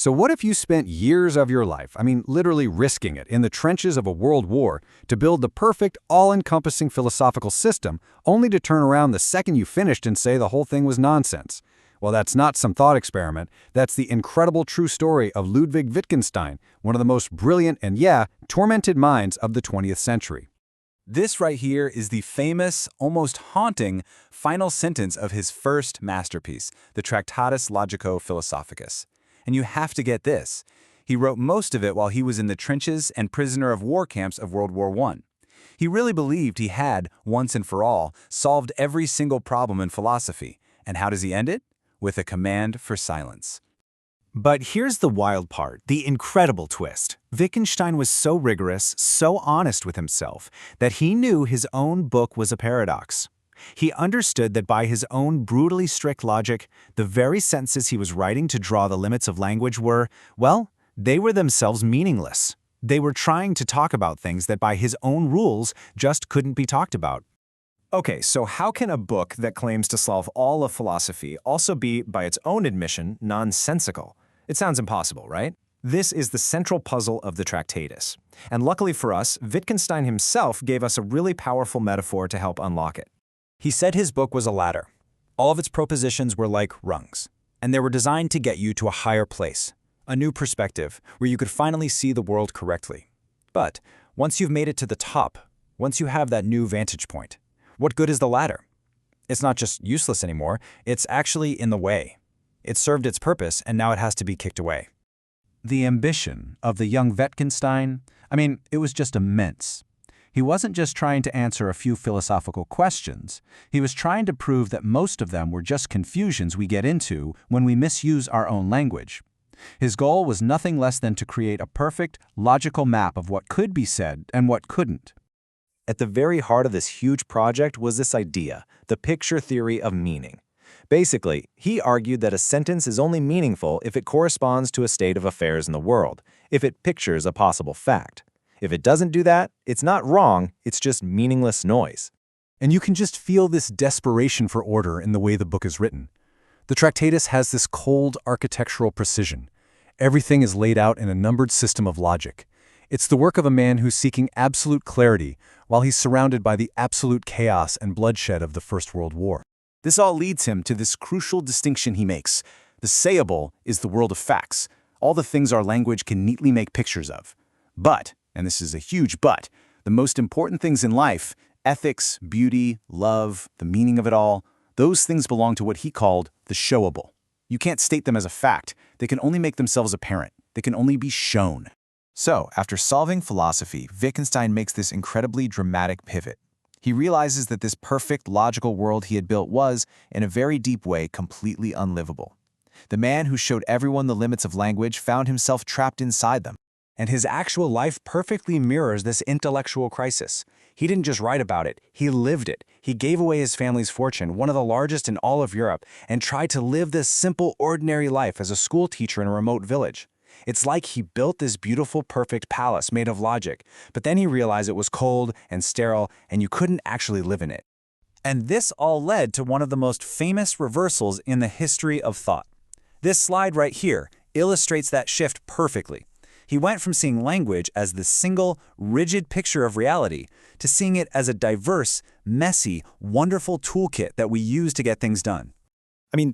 So what if you spent years of your life, literally risking it, in the trenches of a world war to build the perfect, all-encompassing philosophical system, only to turn around the second you finished and say the whole thing was nonsense? Well, that's not some thought experiment. That's the incredible true story of Ludwig Wittgenstein, one of the most brilliant and, tormented minds of the 20th century. This right here is the famous, almost haunting, final sentence of his first masterpiece, the Tractatus Logico-Philosophicus. And you have to get this. He wrote most of it while he was in the trenches and prisoner of war camps of World War I. He really believed he had, once and for all, solved every single problem in philosophy. And how does he end it? With a command for silence. But here's the wild part, the incredible twist. Wittgenstein was so rigorous, so honest with himself, that he knew his own book was a paradox. He understood that by his own brutally strict logic, the very sentences he was writing to draw the limits of language were, well, they were themselves meaningless. They were trying to talk about things that by his own rules just couldn't be talked about. Okay, so how can a book that claims to solve all of philosophy also be, by its own admission, nonsensical? It sounds impossible, right? This is the central puzzle of the Tractatus. And luckily for us, Wittgenstein himself gave us a really powerful metaphor to help unlock it. He said his book was a ladder. All of its propositions were like rungs, and they were designed to get you to a higher place, a new perspective where you could finally see the world correctly. But once you've made it to the top, once you have that new vantage point, what good is the ladder? It's not just useless anymore, it's actually in the way. It served its purpose, and now it has to be kicked away. The ambition of the young Wittgenstein, it was just immense. He wasn't just trying to answer a few philosophical questions. He was trying to prove that most of them were just confusions we get into when we misuse our own language. His goal was nothing less than to create a perfect, logical map of what could be said and what couldn't. At the very heart of this huge project was this idea, the picture theory of meaning. Basically, he argued that a sentence is only meaningful if it corresponds to a state of affairs in the world, if it pictures a possible fact. If it doesn't do that, it's not wrong, it's just meaningless noise. And you can just feel this desperation for order in the way the book is written. The Tractatus has this cold architectural precision. Everything is laid out in a numbered system of logic. It's the work of a man who's seeking absolute clarity while he's surrounded by the absolute chaos and bloodshed of the First World War. This all leads him to this crucial distinction he makes. The sayable is the world of facts, all the things our language can neatly make pictures of. But, and this is a huge but, the most important things in life, ethics, beauty, love, the meaning of it all, those things belong to what he called the showable. You can't state them as a fact. They can only make themselves apparent. They can only be shown. So, after solving philosophy, Wittgenstein makes this incredibly dramatic pivot. He realizes that this perfect, logical world he had built was, in a very deep way, completely unlivable. The man who showed everyone the limits of language found himself trapped inside them. And his actual life perfectly mirrors this intellectual crisis. He didn't just write about it, he lived it. He gave away his family's fortune, one of the largest in all of Europe, and tried to live this simple, ordinary life as a school teacher in a remote village. It's like he built this beautiful, perfect palace made of logic, but then he realized it was cold and sterile, and you couldn't actually live in it. And this all led to one of the most famous reversals in the history of thought. This slide right here illustrates that shift perfectly. He went from seeing language as the single, rigid picture of reality to seeing it as a diverse, messy, wonderful toolkit that we use to get things done.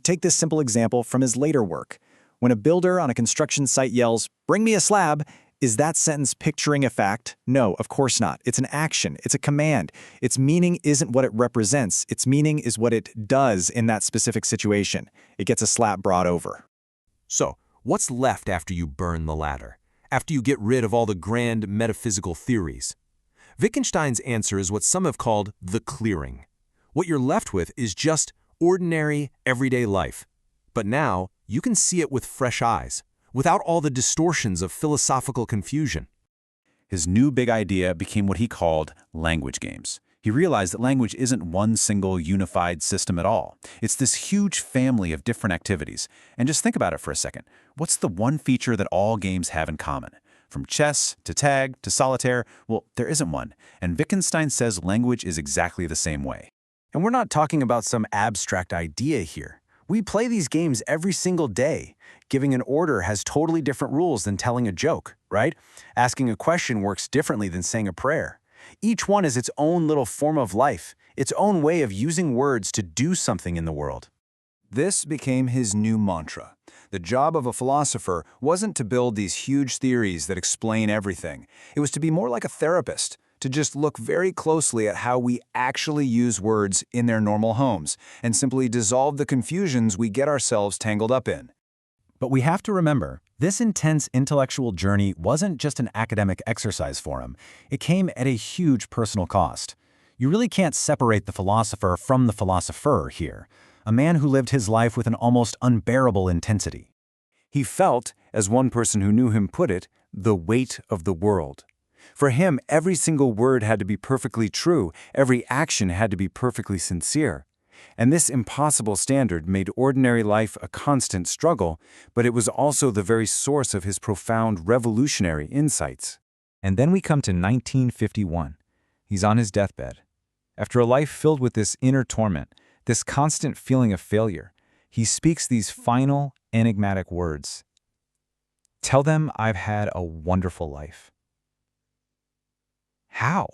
Take this simple example from his later work. When a builder on a construction site yells, "Bring me a slab," is that sentence picturing a fact? No, of course not. It's an action. It's a command. Its meaning isn't what it represents. Its meaning is what it does in that specific situation. It gets a slab brought over. So, what's left after you burn the ladder? After you get rid of all the grand metaphysical theories? Wittgenstein's answer is what some have called the clearing. What you're left with is just ordinary, everyday life. But now, you can see it with fresh eyes, without all the distortions of philosophical confusion. His new big idea became what he called language games. He realized that language isn't one single unified system at all. It's this huge family of different activities. And just think about it for a second. What's the one feature that all games have in common? From chess to tag to solitaire, well, there isn't one. And Wittgenstein says language is exactly the same way. And we're not talking about some abstract idea here. We play these games every single day. Giving an order has totally different rules than telling a joke, right? Asking a question works differently than saying a prayer. Each one is its own little form of life, its own way of using words to do something in the world. This became his new mantra. The job of a philosopher wasn't to build these huge theories that explain everything. It was to be more like a therapist, to just look very closely at how we actually use words in their normal homes and simply dissolve the confusions we get ourselves tangled up in. But we have to remember, this intense intellectual journey wasn't just an academic exercise for him. It came at a huge personal cost. You really can't separate the philosopher from the philosopher here, a man who lived his life with an almost unbearable intensity. He felt, as one person who knew him put it, the weight of the world. For him, every single word had to be perfectly true, every action had to be perfectly sincere. And this impossible standard made ordinary life a constant struggle, but it was also the very source of his profound revolutionary insights. And then we come to 1951. He's on his deathbed. After a life filled with this inner torment, this constant feeling of failure, he speaks these final, enigmatic words. Tell them I've had a wonderful life. How?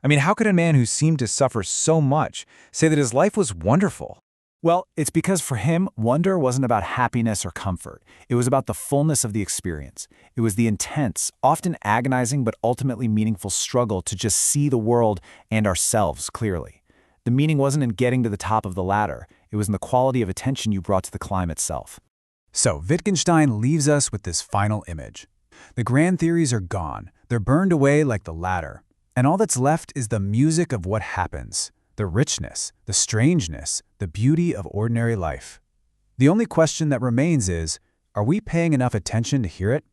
I mean, how could a man who seemed to suffer so much say that his life was wonderful? Well, it's because for him, wonder wasn't about happiness or comfort. It was about the fullness of the experience. It was the intense, often agonizing but ultimately meaningful struggle to just see the world and ourselves clearly. The meaning wasn't in getting to the top of the ladder. It was in the quality of attention you brought to the climb itself. So, Wittgenstein leaves us with this final image. The grand theories are gone. They're burned away like the ladder. And all that's left is the music of what happens, the richness, the strangeness, the beauty of ordinary life. The only question that remains is, are we paying enough attention to hear it?